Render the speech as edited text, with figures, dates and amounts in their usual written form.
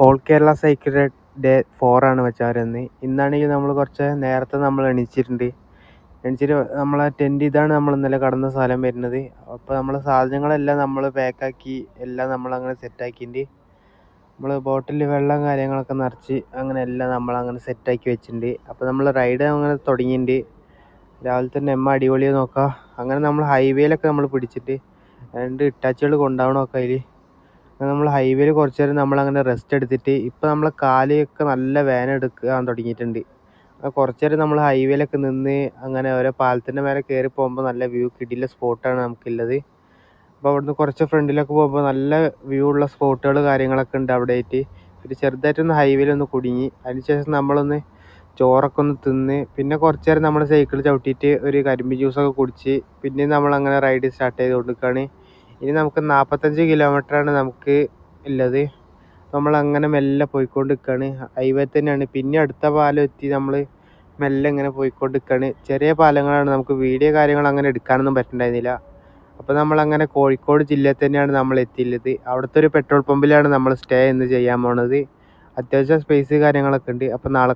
All Kerala cycle day 4 ആണ് മച്ചാരെ. ഇന്നാണെങ്കിൽ നമ്മൾ കുറച്ച് നേരത്തെ നമ്മൾ എണീച്ചിട്ടുണ്ട്. എണീച്ചിട്ട് നമ്മളെ ടെൻറ്റ് ഇതാണ് നമ്മൾ ഇന്നലെ കടന്ന സ്ഥലം വരുന്നത്. അപ്പോൾ നമ്മളെ സാധനങ്ങളെല്ലാം നമ്മൾ പാക്കാക്കി എല്ലാം നമ്മളങ്ങനെ സെറ്റാക്കിയിട്ട് നമ്മൾ ബോട്ടിൽ വെള്ളം കാര്യങ്ങളൊക്കെ നിറച്ച് അങ്ങനെ എല്ലാം നമ്മളങ്ങനെ സെറ്റാക്കി വെച്ചിട്ടുണ്ട്. അപ്പോൾ നമ്മൾ റൈഡ് അങ്ങനെ തുടങ്ങിയിട്ടുണ്ട്. രാവിലെ തന്നെ അടിപൊളിയെ നോക്കാം. അങ്ങനെ നമ്മൾ ഹൈവേയിലൊക്കെ നമ്മൾ പിടിച്ചിട്ട് 2 ഇട്ടാച്ചികൾ കൊണ്ടുപോകണമൊക്കെ അതിൽ നമ്മൾ ഹൈവേയിൽ കുറച്ച് നേരം നമ്മളങ്ങനെ റെസ്റ്റ് എടുത്തിട്ട് ഇപ്പം നമ്മളെ കാലൊക്കെ നല്ല വേദന എടുക്കാൻ തുടങ്ങിയിട്ടുണ്ട്. കുറച്ച് നേരം നമ്മൾ ഹൈവേയിലൊക്കെ നിന്ന് അങ്ങനെ ഓരോ പാലത്തിൻ്റെ മേലെ കയറി പോകുമ്പോൾ നല്ല വ്യൂ കിടില സ്പോട്ടാണ് നമുക്കുള്ളത്. അപ്പോൾ അവിടുന്ന് കുറച്ച് ഫ്രണ്ടിലൊക്കെ പോകുമ്പോൾ നല്ല വ്യൂ ഉള്ള സ്പോട്ടുകൾ കാര്യങ്ങളൊക്കെ ഉണ്ട് അവിടെ ആയിട്ട്. പിന്നെ ചെറുതായിട്ടൊന്ന് ഹൈവേയിലൊന്ന് കുടുങ്ങി. അതിനുശേഷം നമ്മളൊന്ന് ചോറൊക്കെ ഒന്ന് തിന്ന് പിന്നെ കുറച്ച് നേരം നമ്മൾ സൈക്കിൾ ചവിട്ടിയിട്ട് ഒരു കരിമ്പ് ജ്യൂസൊക്കെ കുടിച്ച് പിന്നെ നമ്മളങ്ങനെ റൈഡ് സ്റ്റാർട്ട് ചെയ്തുകൊണ്ടിരിക്കുകയാണ്. ഇനി നമുക്ക് 45 കിലോമീറ്ററാണ് നമുക്ക് ഉള്ളത്. നമ്മളങ്ങനെ മെല്ലെ പോയിക്കൊണ്ടിരിക്കുകയാണ്. ഹൈവേ തന്നെയാണ്. പിന്നെ അടുത്ത പാലം എത്തി നമ്മൾ മെല്ലെ ഇങ്ങനെ പോയിക്കൊണ്ടിരിക്കുകയാണ്. ചെറിയ പാലങ്ങളാണ്, നമുക്ക് വീഡിയോ കാര്യങ്ങൾ അങ്ങനെ എടുക്കാനൊന്നും പറ്റുന്നുണ്ടായിരുന്നില്ല. അപ്പോൾ നമ്മളങ്ങനെ കോഴിക്കോട് ജില്ലയിൽ തന്നെയാണ് നമ്മൾ എത്തിയുള്ളത്. അവിടുത്തെ ഒരു പെട്രോൾ പമ്പിലാണ് നമ്മൾ സ്റ്റേ ഇന്ന് ചെയ്യാൻ പോണത്. അത്യാവശ്യം സ്പേസ് കാര്യങ്ങളൊക്കെ ഉണ്ട്. അപ്പോൾ നാളെ